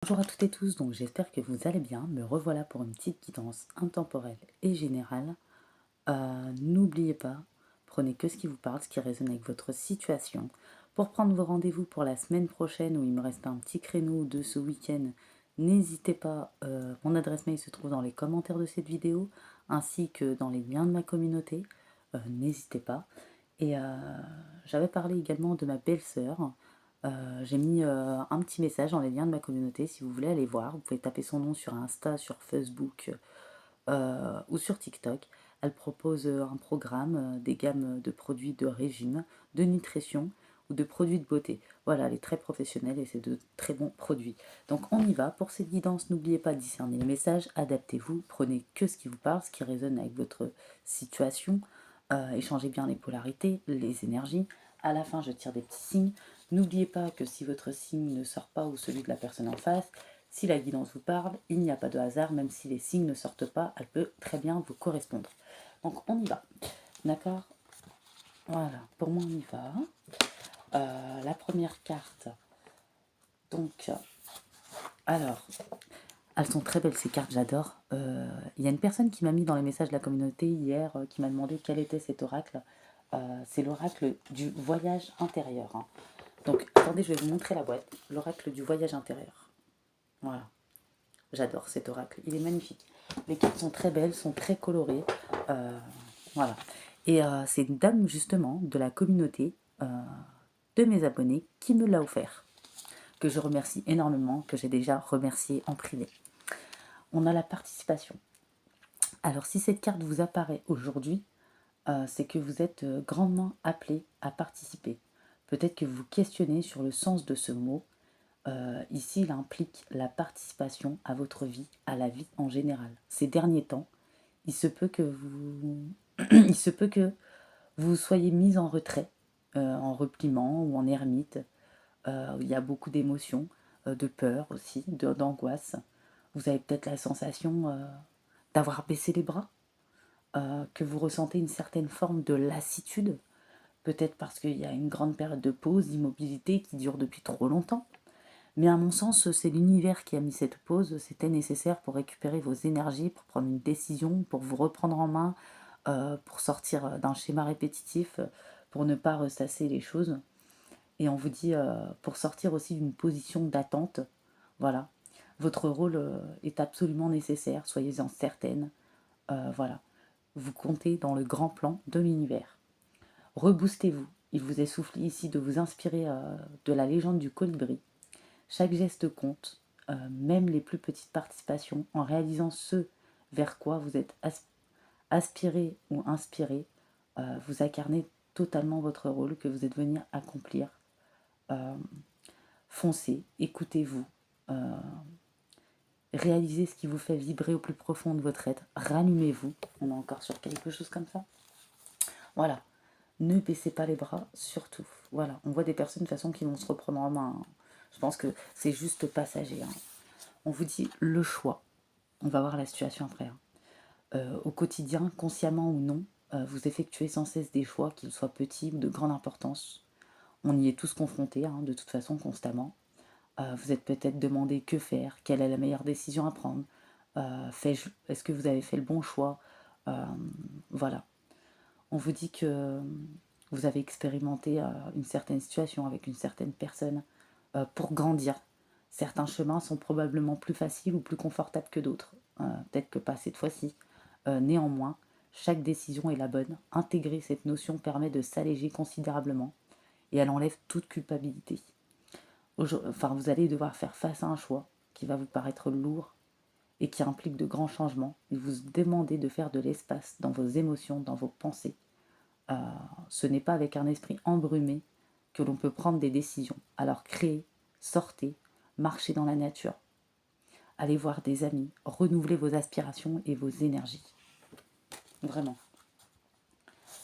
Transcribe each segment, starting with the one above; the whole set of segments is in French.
Bonjour à toutes et tous, donc j'espère que vous allez bien. Me revoilà pour une petite guidance intemporelle et générale. N'oubliez pas, prenez que ce qui vous parle, ce qui résonne avec votre situation. Pour prendre vos rendez-vous pour la semaine prochaine, où il me reste un petit créneau de ce week-end, n'hésitez pas, mon adresse mail se trouve dans les commentaires de cette vidéo, ainsi que dans les liens de ma communauté. N'hésitez pas. Et j'avais parlé également de ma belle-sœur. J'ai mis un petit message dans les liens de ma communauté si vous voulez aller voir. Vous pouvez taper son nom sur Insta, sur Facebook ou sur TikTok. Elle propose un programme, des gammes de produits de régime, de nutrition ou de produits de beauté. Voilà, elle est très professionnelle et c'est de très bons produits. Donc on y va. Pour cette guidance, n'oubliez pas de discerner les messages, adaptez-vous, prenez que ce qui vous parle, ce qui résonne avec votre situation. Échangez bien les polarités, les énergies. À la fin, je tire des petits signes. N'oubliez pas que si votre signe ne sort pas ou celui de la personne en face, si la guidance vous parle, il n'y a pas de hasard, même si les signes ne sortent pas, elle peut très bien vous correspondre. Donc on y va. D'accord? Voilà, pour moi on y va. La première carte. Donc, alors, elles sont très belles ces cartes, j'adore. Il y a une personne qui m'a mis dans les messages de la communauté hier, qui m'a demandé quel était cet oracle. C'est l'oracle du voyage intérieur, hein. Donc, attendez, je vais vous montrer la boîte. L'oracle du voyage intérieur. Voilà. J'adore cet oracle. Il est magnifique. Les cartes sont très belles, sont très colorées. Voilà. Et c'est une dame, justement, de la communauté, de mes abonnés, qui me l'a offert. Que je remercie énormément, que j'ai déjà remercié en privé. On a la participation. Alors, si cette carte vous apparaît aujourd'hui, c'est que vous êtes grandement appelé à participer. Peut-être que vous vous questionnez sur le sens de ce mot. Ici, il implique la participation à votre vie, à la vie en général. Ces derniers temps, il se peut que vous, il se peut que vous soyez mis en retrait, en repliement ou en ermite. Il y a beaucoup d'émotions, de peur aussi, d'angoisse. Vous avez peut-être la sensation d'avoir baissé les bras, que vous ressentez une certaine forme de lassitude, peut-être parce qu'il y a une grande période de pause, d'immobilité qui dure depuis trop longtemps. Mais à mon sens, c'est l'univers qui a mis cette pause. C'était nécessaire pour récupérer vos énergies, pour prendre une décision, pour vous reprendre en main, pour sortir d'un schéma répétitif, pour ne pas ressasser les choses. Et on vous dit pour sortir aussi d'une position d'attente. Voilà. Votre rôle est absolument nécessaire, soyez-en certaine. Voilà. Vous comptez dans le grand plan de l'univers. Reboostez-vous. Il vous est soufflé ici de vous inspirer de la légende du colibri. Chaque geste compte, même les plus petites participations, en réalisant ce vers quoi vous êtes aspiré ou inspiré, vous incarnez totalement votre rôle que vous êtes venu accomplir. Foncez, écoutez-vous, réalisez ce qui vous fait vibrer au plus profond de votre être, rallumez-vous. On est encore sur quelque chose comme ça. Voilà, ne baissez pas les bras, surtout. Voilà, on voit des personnes de toute façon qui vont se reprendre en main, hein. Je pense que c'est juste passager, hein. On vous dit le choix. On va voir la situation après, hein. Au quotidien, consciemment ou non, vous effectuez sans cesse des choix, qu'ils soient petits ou de grande importance. On y est tous confrontés, hein, de toute façon, constamment. Vous êtes peut-être demandé que faire, quelle est la meilleure décision à prendre, est-ce que vous avez fait le bon choix. Voilà. On vous dit que vous avez expérimenté une certaine situation avec une certaine personne pour grandir. Certains chemins sont probablement plus faciles ou plus confortables que d'autres. Peut-être que pas cette fois-ci. Néanmoins, chaque décision est la bonne. Intégrer cette notion permet de s'alléger considérablement et elle enlève toute culpabilité. Enfin, vous allez devoir faire face à un choix qui va vous paraître lourd et qui implique de grands changements. Et vous demandez de faire de l'espace dans vos émotions, dans vos pensées. Ce n'est pas avec un esprit embrumé que l'on peut prendre des décisions. Alors créez, sortez, marchez dans la nature, allez voir des amis, renouvelez vos aspirations et vos énergies. Vraiment.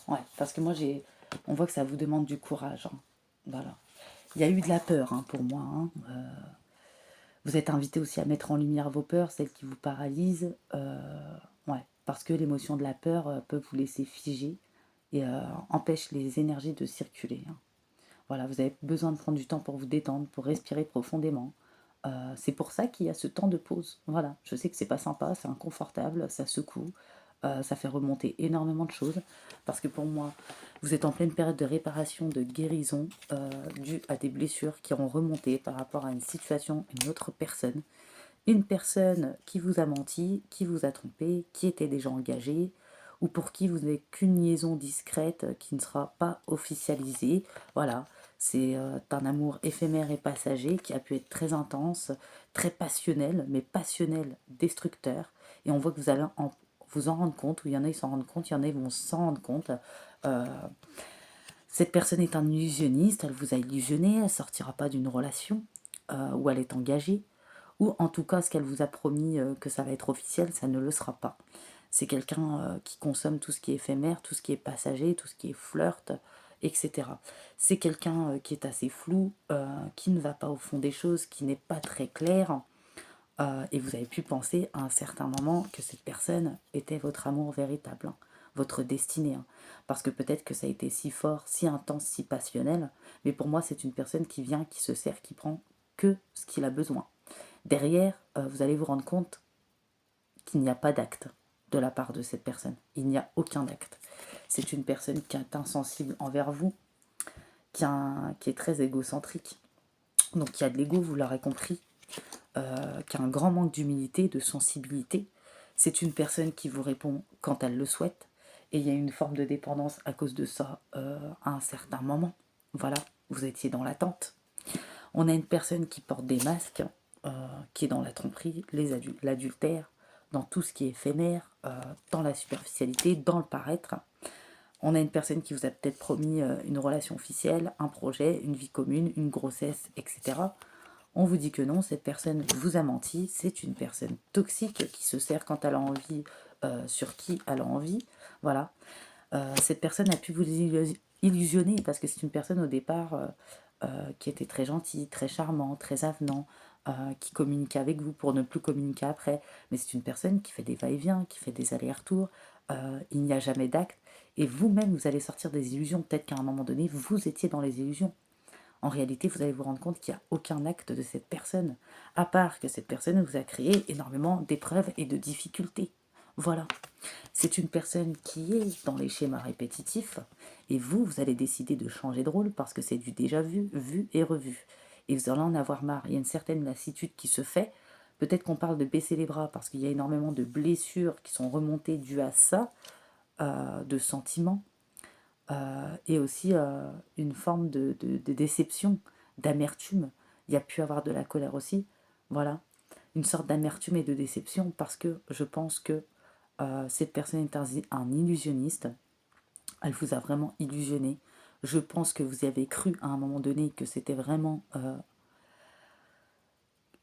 Ouais, parce que moi, on voit que ça vous demande du courage, hein. Voilà. Il y a eu de la peur, hein, pour moi, hein. Vous êtes invité aussi à mettre en lumière vos peurs, celles qui vous paralysent. Ouais, parce que l'émotion de la peur peut vous laisser figer et empêche les énergies de circuler, hein. Voilà, vous avez besoin de prendre du temps pour vous détendre, pour respirer profondément. C'est pour ça qu'il y a ce temps de pause. Voilà, je sais que c'est pas sympa, c'est inconfortable, ça secoue, ça fait remonter énormément de choses. Parce que pour moi, vous êtes en pleine période de réparation, de guérison, due à des blessures qui ont remonté par rapport à une situation, une autre personne. Une personne qui vous a menti, qui vous a trompé, qui était déjà engagée, ou pour qui vous n'avez qu'une liaison discrète qui ne sera pas officialisée. Voilà, c'est un amour éphémère et passager qui a pu être très intense, très passionnel, mais passionnel, destructeur. Et on voit que vous allez vous en rendre compte, ou il y en a ils s'en rendent compte, il y en a ils vont s'en rendre compte. Euh, cette personne est un illusionniste, elle vous a illusionné, elle ne sortira pas d'une relation où elle est engagée, ou en tout cas ce qu'elle vous a promis que ça va être officiel, ça ne le sera pas. C'est quelqu'un qui consomme tout ce qui est éphémère, tout ce qui est passager, tout ce qui est flirt, etc. C'est quelqu'un qui est assez flou, qui ne va pas au fond des choses, qui n'est pas très clair, et vous avez pu penser à un certain moment que cette personne était votre amour véritable, hein, votre destinée. Hein. Parce que peut-être que ça a été si fort, si intense, si passionnel, mais pour moi c'est une personne qui vient, qui se sert, qui prend que ce qu'il a besoin. Derrière, vous allez vous rendre compte qu'il n'y a pas d'acte de la part de cette personne. Il n'y a aucun acte. C'est une personne qui est insensible envers vous, qui est très égocentrique. Donc qui a de l'ego, vous l'aurez compris, qui a un grand manque d'humilité, de sensibilité. C'est une personne qui vous répond quand elle le souhaite. Et il y a une forme de dépendance à cause de ça à un certain moment. Voilà, vous étiez dans l'attente. On a une personne qui porte des masques, qui est dans la tromperie, l'adultère, dans tout ce qui est éphémère, dans la superficialité, dans le paraître. On a une personne qui vous a peut-être promis une relation officielle, un projet, une vie commune, une grossesse, etc. On vous dit que non, cette personne vous a menti, c'est une personne toxique qui se sert quand elle a envie, sur qui elle a envie. Voilà. Cette personne a pu vous illusionner parce que c'est une personne au départ qui était très gentille, très charmant, très avenant, qui communique avec vous pour ne plus communiquer après. Mais c'est une personne qui fait des va-et-vient, qui fait des allers-retours. Il n'y a jamais d'acte. Et vous-même, vous allez sortir des illusions. Peut-être qu'à un moment donné, vous étiez dans les illusions. En réalité, vous allez vous rendre compte qu'il n'y a aucun acte de cette personne, à part que cette personne vous a créé énormément d'épreuves et de difficultés. Voilà. C'est une personne qui est dans les schémas répétitifs, et vous allez décider de changer de rôle parce que c'est du déjà vu, vu et revu. Et vous allez en avoir marre. Il y a une certaine lassitude qui se fait. Peut-être qu'on parle de baisser les bras parce qu'il y a énormément de blessures qui sont remontées dues à ça, de sentiments, et aussi une forme de déception, d'amertume. Il y a pu avoir de la colère aussi, voilà, une sorte d'amertume et de déception parce que je pense que cette personne est un illusionniste, elle vous a vraiment illusionné. Je pense que vous y avez cru à un moment donné que c'était vraiment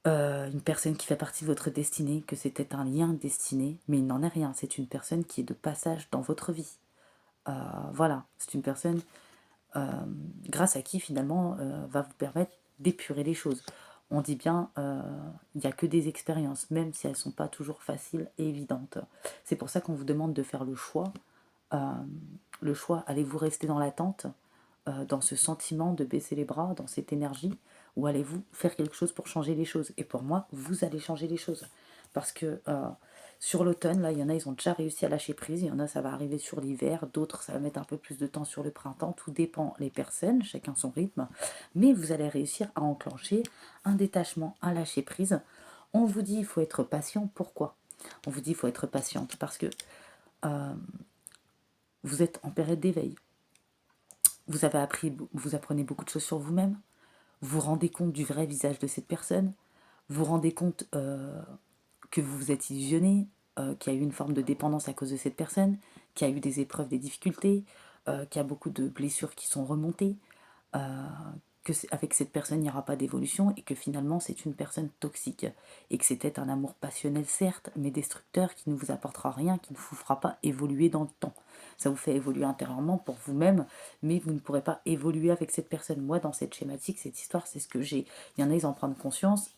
une personne qui fait partie de votre destinée, que c'était un lien destiné, mais il n'en est rien, c'est une personne qui est de passage dans votre vie. Voilà, c'est une personne grâce à qui finalement va vous permettre d'épurer les choses. On dit bien, il n'y a que des expériences, même si elles ne sont pas toujours faciles et évidentes. C'est pour ça qu'on vous demande de faire le choix. Euh, le choix, allez-vous rester dans l'attente, dans ce sentiment de baisser les bras, dans cette énergie, ou allez-vous faire quelque chose pour changer les choses? Et pour moi, vous allez changer les choses. Parce que sur l'automne, là, il y en a, ils ont déjà réussi à lâcher prise, il y en a, ça va arriver sur l'hiver, d'autres, ça va mettre un peu plus de temps sur le printemps, tout dépend les personnes, chacun son rythme, mais vous allez réussir à enclencher un détachement, un lâcher prise. On vous dit, il faut être patient, pourquoi? On vous dit, il faut être patiente, parce que vous êtes en période d'éveil. Vous apprenez beaucoup de choses sur vous-même, vous vous rendez compte du vrai visage de cette personne, vous vous rendez compte que vous vous êtes illusionné, qu'il y a eu une forme de dépendance à cause de cette personne, qu'il y a eu des épreuves, des difficultés, qu'il y a beaucoup de blessures qui sont remontées, euh, avec cette personne il n'y aura pas d'évolution et que finalement c'est une personne toxique et que c'était un amour passionnel certes mais destructeur qui ne vous apportera rien, qui ne vous fera pas évoluer dans le temps. Ça vous fait évoluer intérieurement pour vous-même mais vous ne pourrez pas évoluer avec cette personne. Moi dans cette schématique, cette histoire c'est ce que j'ai. Il y en a ils en prennent conscience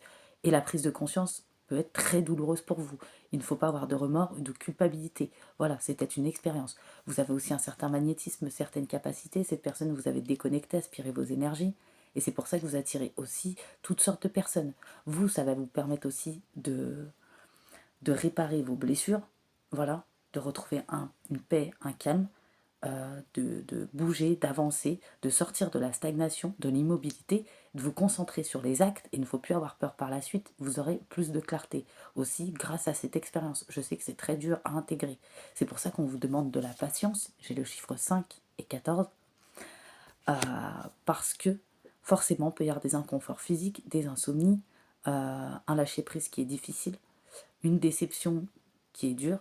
et la prise de conscience peut être très douloureuse pour vous. Il ne faut pas avoir de remords ou de culpabilité. Voilà, c'était une expérience. Vous avez aussi un certain magnétisme, certaines capacités. Cette personne vous avez déconnecté, aspiré vos énergies. Et c'est pour ça que vous attirez aussi toutes sortes de personnes. Vous, ça va vous permettre aussi de réparer vos blessures, voilà, de retrouver une paix, un calme, de bouger, d'avancer, de sortir de la stagnation, de l'immobilité, de vous concentrer sur les actes, et il ne faut plus avoir peur par la suite, vous aurez plus de clarté. Aussi, grâce à cette expérience, je sais que c'est très dur à intégrer. C'est pour ça qu'on vous demande de la patience, j'ai le chiffre 5 et 14, parce que forcément, il peut y avoir des inconforts physiques, des insomnies, un lâcher-prise qui est difficile, une déception qui est dure,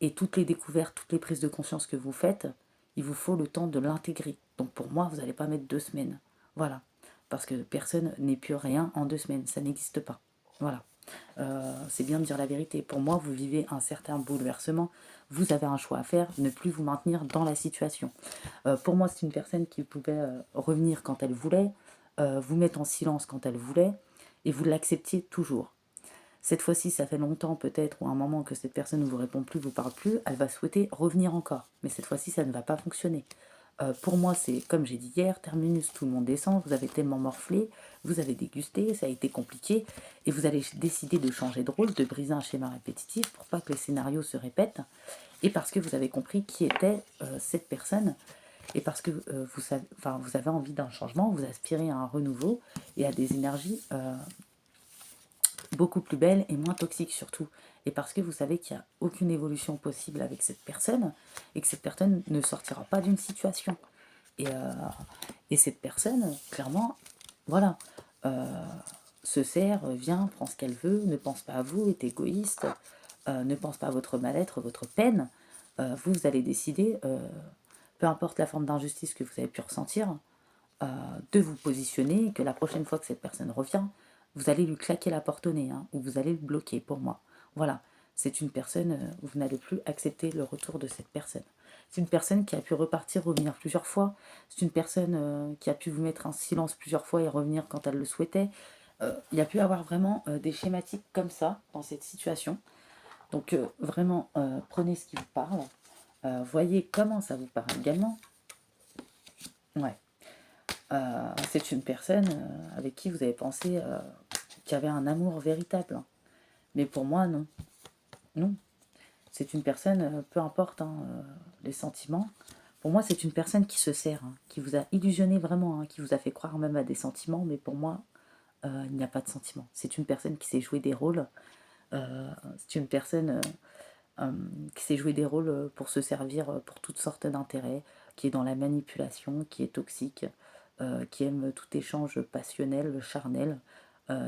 et toutes les découvertes, toutes les prises de conscience que vous faites, il vous faut le temps de l'intégrer. Donc pour moi, vous n'allez pas mettre 2 semaines. Voilà. Parce que personne n'est plus rien en 2 semaines. Ça n'existe pas. Voilà. C'est bien de dire la vérité. Pour moi, vous vivez un certain bouleversement. Vous avez un choix à faire, ne plus vous maintenir dans la situation. Pour moi, c'est une personne qui pouvait revenir quand elle voulait, vous mettre en silence quand elle voulait, et vous l'acceptiez toujours. Cette fois-ci, ça fait longtemps peut-être, ou un moment que cette personne ne vous répond plus, vous parle plus, elle va souhaiter revenir encore. Mais cette fois-ci, ça ne va pas fonctionner. Pour moi, c'est comme j'ai dit hier, terminus, tout le monde descend, vous avez tellement morflé, vous avez dégusté, ça a été compliqué, et vous allez décider de changer de rôle, de briser un schéma répétitif pour pas que les scénarios se répètent, et parce que vous avez compris qui était cette personne, et parce que vous avez envie d'un changement, vous aspirez à un renouveau et à des énergies beaucoup plus belle et moins toxique surtout. Et parce que vous savez qu'il n'y a aucune évolution possible avec cette personne et que cette personne ne sortira pas d'une situation. Et cette personne, clairement, voilà, se sert, vient, prend ce qu'elle veut, ne pense pas à vous, est égoïste, ne pense pas à votre mal-être, votre peine. Vous allez décider, peu importe la forme d'injustice que vous avez pu ressentir, de vous positionner, que la prochaine fois que cette personne revient, vous allez lui claquer la porte au nez, hein, ou vous allez le bloquer pour moi. Voilà, c'est une personne, vous n'allez plus accepter le retour de cette personne. C'est une personne qui a pu repartir, revenir plusieurs fois. C'est une personne qui a pu vous mettre en silence plusieurs fois et revenir quand elle le souhaitait. Il y a pu avoir vraiment des schématiques comme ça dans cette situation. Donc vraiment, prenez ce qui vous parle. Voyez comment ça vous parle également. Ouais. C'est une personne avec qui vous avez pensé qu'il y avait un amour véritable. Hein. Mais pour moi, non. Non. C'est une personne, peu importe hein, les sentiments, pour moi, c'est une personne qui se sert, hein, qui vous a illusionné vraiment, hein, qui vous a fait croire même à des sentiments, mais pour moi, il n'y a pas de sentiments. C'est une personne qui sait jouer des rôles. C'est une personne qui sait jouer des rôles pour se servir pour toutes sortes d'intérêts, qui est dans la manipulation, qui est toxique, qui aime tout échange passionnel, charnel.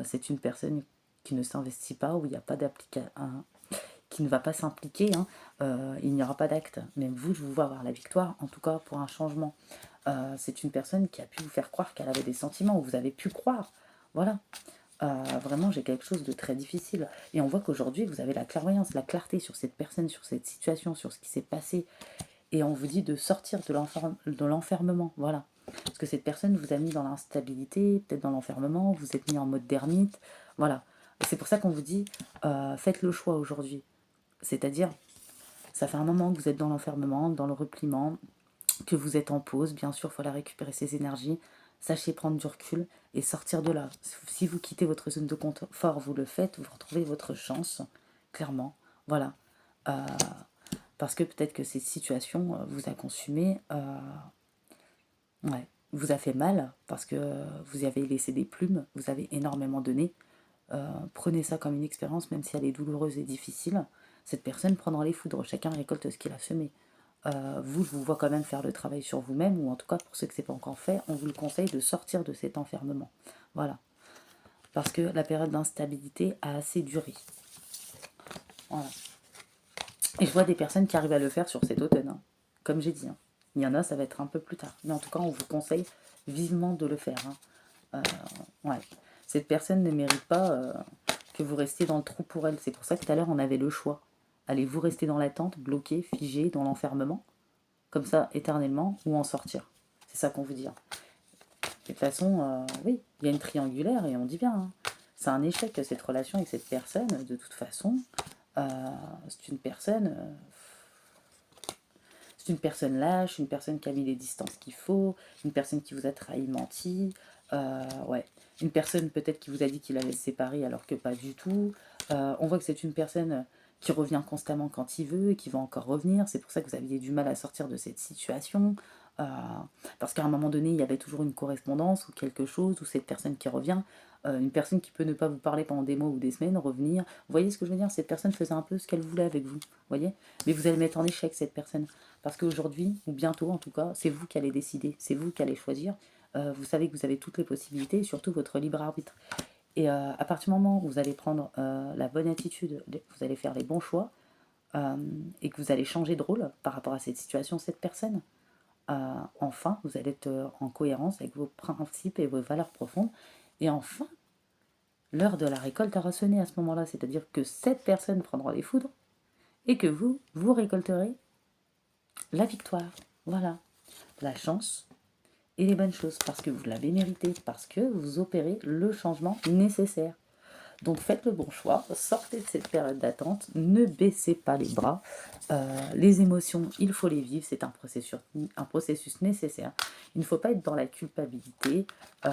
C'est une personne qui ne s'investit pas, où il n'y a pas d'application, qui ne va pas s'impliquer, hein. Il n'y aura pas d'acte. Même vous, je vous vois avoir la victoire, en tout cas pour un changement. C'est une personne qui a pu vous faire croire qu'elle avait des sentiments, ou vous avez pu croire. Voilà. Vraiment, j'ai quelque chose de très difficile. Et on voit qu'aujourd'hui, vous avez la clairvoyance, la clarté sur cette personne, sur cette situation, sur ce qui s'est passé. Et on vous dit de sortir de l'enfermement. Voilà. Parce que cette personne vous a mis dans l'instabilité, peut-être dans l'enfermement, vous êtes mis en mode d'ermite. Voilà. C'est pour ça qu'on vous dit, faites le choix aujourd'hui. C'est-à-dire, ça fait un moment que vous êtes dans l'enfermement, dans le repliement, que vous êtes en pause. Bien sûr, il faut la récupérer ses énergies. Sachez prendre du recul et sortir de là. Si vous quittez votre zone de confort, vous le faites, vous retrouvez votre chance, clairement. Voilà. Parce que peut-être que cette situation vous a consumé, ouais, vous a fait mal, parce que vous y avez laissé des plumes, vous avez énormément donné. Prenez ça comme une expérience, même si elle est douloureuse et difficile. Cette personne prendra les foudres, chacun récolte ce qu'il a semé. Vous, je vous vois quand même faire le travail sur vous-même, ou en tout cas pour ceux que ce n'est pas encore fait, on vous le conseille de sortir de cet enfermement. Voilà. Parce que la période d'instabilité a assez duré. Voilà. Et je vois des personnes qui arrivent à le faire sur cet automne, hein. Comme j'ai dit. Hein. Il y en a, ça va être un peu plus tard. Mais en tout cas, on vous conseille vivement de le faire. Hein. Ouais. Cette personne ne mérite pas que vous restiez dans le trou pour elle. C'est pour ça que tout à l'heure, on avait le choix. Allez-vous rester dans l'attente, bloqué, figé, dans l'enfermement, comme ça, éternellement, ou en sortir? C'est ça qu'on vous dit. Hein. De toute façon, oui, il y a une triangulaire et on dit bien. Hein. C'est un échec, cette relation avec cette personne, de toute façon. C'est une personne... c'est une personne lâche, une personne qui a mis les distances qu'il faut, une personne qui vous a trahi, menti. Ouais. Une personne peut-être qui vous a dit qu'il allait se séparer alors que pas du tout. On voit que c'est une personne qui revient constamment quand il veut et qui va encore revenir. C'est pour ça que vous aviez du mal à sortir de cette situation. Euh, Parce qu'à un moment donné, il y avait toujours une correspondance ou quelque chose, ou cette personne qui revient. Une personne qui peut ne pas vous parler pendant des mois ou des semaines, revenir. Vous voyez ce que je veux dire? Cette personne faisait un peu ce qu'elle voulait avec vous. Vous voyez? Mais vous allez mettre en échec cette personne. Parce qu'aujourd'hui, ou bientôt en tout cas, c'est vous qui allez décider. C'est vous qui allez choisir. Vous savez que vous avez toutes les possibilités et surtout votre libre arbitre. Et à partir du moment où vous allez prendre la bonne attitude, vous allez faire les bons choix euh, et que vous allez changer de rôle par rapport à cette situation, cette personne, enfin, vous allez être en cohérence avec vos principes et vos valeurs profondes. Et enfin, l'heure de la récolte aura sonné à ce moment-là. C'est-à-dire que cette personne prendra les foudres et que vous récolterez la victoire. Voilà, la chance et les bonnes choses, parce que vous l'avez mérité, parce que vous opérez le changement nécessaire. Donc faites le bon choix, sortez de cette période d'attente, ne baissez pas les bras. Les émotions, il faut les vivre, c'est un processus nécessaire. Il ne faut pas être dans la culpabilité, euh,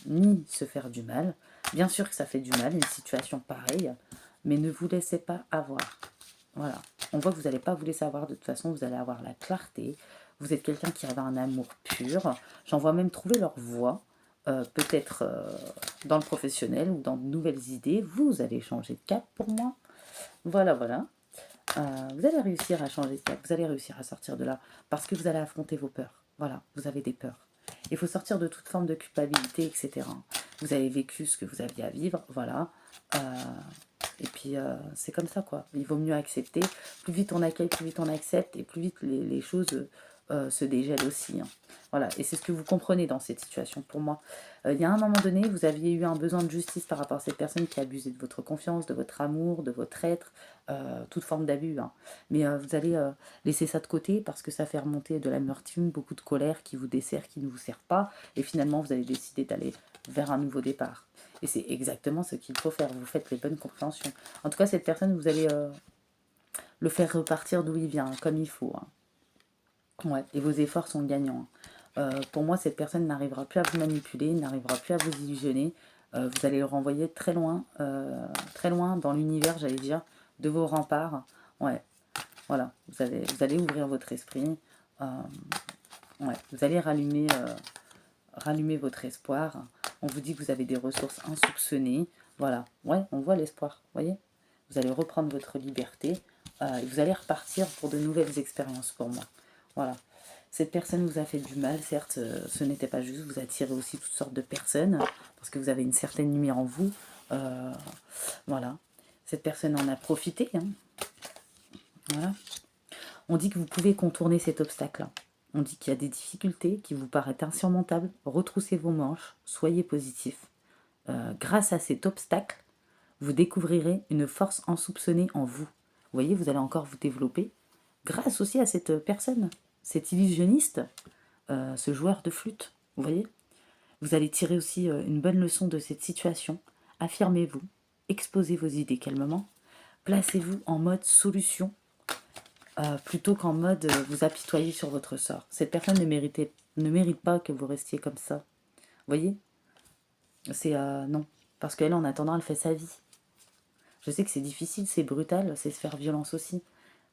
ni se faire du mal. Bien sûr que ça fait du mal, une situation pareille, mais ne vous laissez pas avoir. Voilà. On voit que vous n'allez pas vous laisser avoir, de toute façon, vous allez avoir la clarté. Vous êtes quelqu'un qui avait un amour pur. J'en vois même trouver leur voie, peut-être dans le professionnel ou dans de nouvelles idées. Vous allez changer de cap pour moi. Voilà, voilà. Vous allez réussir à changer de cap, vous allez réussir à sortir de là, parce que vous allez affronter vos peurs. Voilà, vous avez des peurs. Il faut sortir de toute forme de culpabilité, etc. Vous avez vécu ce que vous aviez à vivre, voilà. Euh, et puis, c'est comme ça, quoi. Il vaut mieux accepter. Plus vite on accueille, plus vite on accepte, et plus vite les choses se dégèlent aussi, hein. Voilà, et c'est ce que vous comprenez dans cette situation. Pour moi, il y a un moment donné, vous aviez eu un besoin de justice par rapport à cette personne qui a abusé de votre confiance, de votre amour, de votre être, toute forme d'abus, hein. Mais vous allez laisser ça de côté parce que ça fait remonter de l'amertume, beaucoup de colère qui vous dessert, qui ne vous sert pas, et finalement vous allez décider d'aller vers un nouveau départ. Et c'est exactement ce qu'il faut faire, vous faites les bonnes compréhensions. En tout cas, cette personne, vous allez le faire repartir d'où il vient, hein, comme il faut, hein. Ouais, et vos efforts sont gagnants, hein. Pour moi, cette personne n'arrivera plus à vous manipuler, n'arrivera plus à vous illusionner. Vous allez le renvoyer très loin dans l'univers, j'allais dire, de vos remparts. Ouais, voilà, vous allez ouvrir votre esprit. Euh, ouais, vous allez rallumer votre espoir. On vous dit que vous avez des ressources insoupçonnées. Voilà, ouais, on voit l'espoir, voyez. Vous allez reprendre votre liberté et vous allez repartir pour de nouvelles expériences pour moi. Voilà. Cette personne vous a fait du mal, certes, ce n'était pas juste, vous attirez aussi toutes sortes de personnes, parce que vous avez une certaine lumière en vous. Euh, voilà. Cette personne en a profité, hein. Voilà. On dit que vous pouvez contourner cet obstacle-là. On dit qu'il y a des difficultés qui vous paraissent insurmontables. Retroussez vos manches, soyez positif. Grâce à cet obstacle, vous découvrirez une force insoupçonnée en vous. Vous voyez, vous allez encore vous développer grâce aussi à cette personne, cet illusionniste, ce joueur de flûte. Vous voyez, vous allez tirer aussi une bonne leçon de cette situation. Affirmez-vous, exposez vos idées calmement, placez-vous en mode solution plutôt qu'en mode vous apitoyer sur votre sort. Cette personne ne mérite pas que vous restiez comme ça. Vous voyez, c'est non. Parce qu'elle, en attendant, elle fait sa vie. Je sais que c'est difficile, c'est brutal, c'est se faire violence aussi.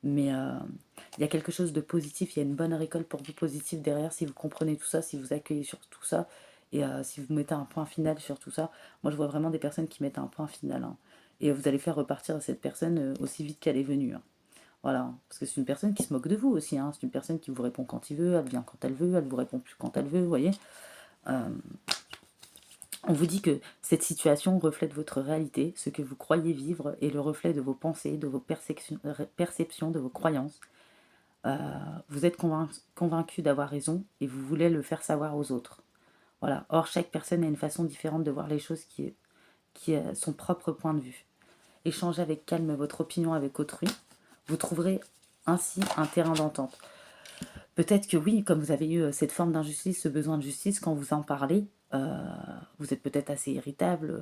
Mais il y a quelque chose de positif, il y a une bonne récolte pour vous positive derrière si vous comprenez tout ça, si vous accueillez sur tout ça et si vous mettez un point final sur tout ça. Moi, je vois vraiment des personnes qui mettent un point final, hein. Et vous allez faire repartir cette personne aussi vite qu'elle est venue, hein. Voilà, parce que c'est une personne qui se moque de vous aussi, hein. C'est une personne qui vous répond quand il veut, elle vient quand elle veut, elle vous répond plus quand elle veut, vous voyez. Euh, on vous dit que cette situation reflète votre réalité, ce que vous croyez vivre est le reflet de vos pensées, de vos perceptions, de vos croyances. Vous êtes convaincu d'avoir raison et vous voulez le faire savoir aux autres. Voilà. Or, chaque personne a une façon différente de voir les choses qui est son propre point de vue. Échangez avec calme votre opinion avec autrui. Vous trouverez ainsi un terrain d'entente. Peut-être que oui, comme vous avez eu cette forme d'injustice, ce besoin de justice, quand vous en parlez, vous êtes peut-être assez irritable,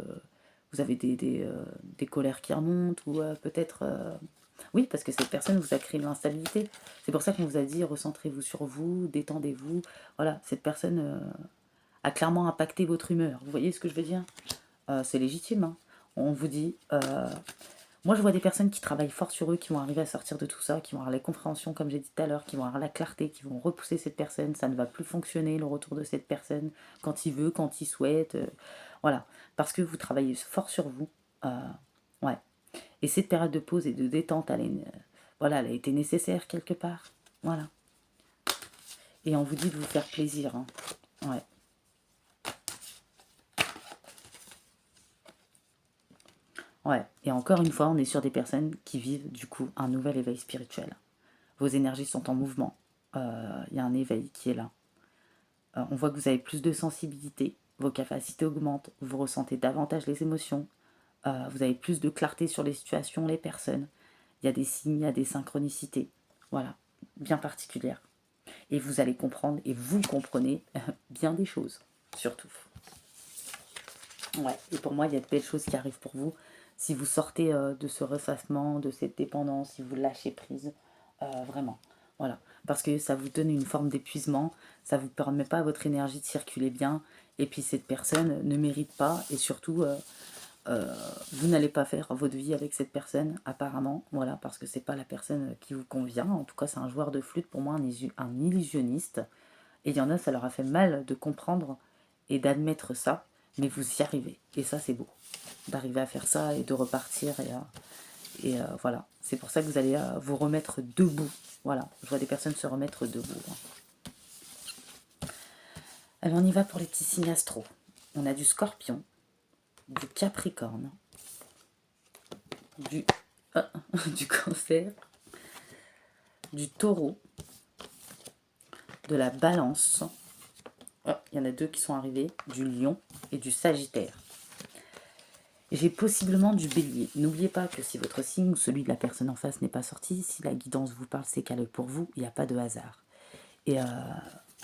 vous avez des colères qui remontent, ou peut-être... oui, parce que cette personne vous a créé de l'instabilité. C'est pour ça qu'on vous a dit, recentrez-vous sur vous, détendez-vous. Voilà, cette personne a clairement impacté votre humeur. Vous voyez ce que je veux dire? C'est légitime, hein. On vous dit... moi, je vois des personnes qui travaillent fort sur eux, qui vont arriver à sortir de tout ça, qui vont avoir la compréhension, comme j'ai dit tout à l'heure, qui vont avoir la clarté, qui vont repousser cette personne. Ça ne va plus fonctionner, le retour de cette personne, quand il veut, quand il souhaite. Voilà. Parce que vous travaillez fort sur vous. Ouais. Et cette période de pause et de détente, voilà, elle a été nécessaire quelque part. Voilà. Et on vous dit de vous faire plaisir, hein. Ouais. Ouais. Et encore une fois, on est sur des personnes qui vivent du coup un nouvel éveil spirituel. Vos énergies sont en mouvement. Il y a un éveil qui est là. On voit que vous avez plus de sensibilité. Vos capacités augmentent. Vous ressentez davantage les émotions. Vous avez plus de clarté sur les situations, les personnes. Il y a des signes, il y a des synchronicités. Voilà. Bien particulières. Et vous allez comprendre, et vous comprenez bien des choses, surtout. Ouais, et pour moi, il y a de belles choses qui arrivent pour vous. Si vous sortez de ce ressassement, de cette dépendance, si vous lâchez prise, vraiment. Voilà. Parce que ça vous donne une forme d'épuisement, ça ne vous permet pas à votre énergie de circuler bien, et puis cette personne ne mérite pas, et surtout, vous n'allez pas faire votre vie avec cette personne, apparemment, voilà, parce que c'est pas la personne qui vous convient. En tout cas, c'est un joueur de flûte, pour moi, un illusionniste. Et il y en a, ça leur a fait mal de comprendre et d'admettre ça, mais vous y arrivez. Et ça, c'est beau, d'arriver à faire ça et de repartir. Voilà, c'est pour ça que vous allez vous remettre debout. Voilà, je vois des personnes se remettre debout. Alors, on y va pour les petits signes astro. On a du Scorpion, du Capricorne, du, du Cancer, du Taureau, de la Balance. Il y en a 2 qui sont arrivés, du Lion et du Sagittaire. J'ai possiblement du Bélier. N'oubliez pas que si votre signe ou celui de la personne en face n'est pas sorti, si la guidance vous parle, c'est qu'elle est pour vous, il n'y a pas de hasard. Et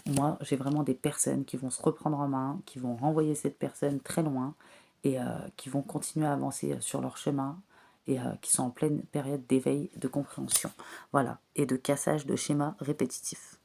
moi, j'ai vraiment des personnes qui vont se reprendre en main, qui vont renvoyer cette personne très loin et qui vont continuer à avancer sur leur chemin et qui sont en pleine période d'éveil, de compréhension. Voilà, et de cassage de schémas répétitifs.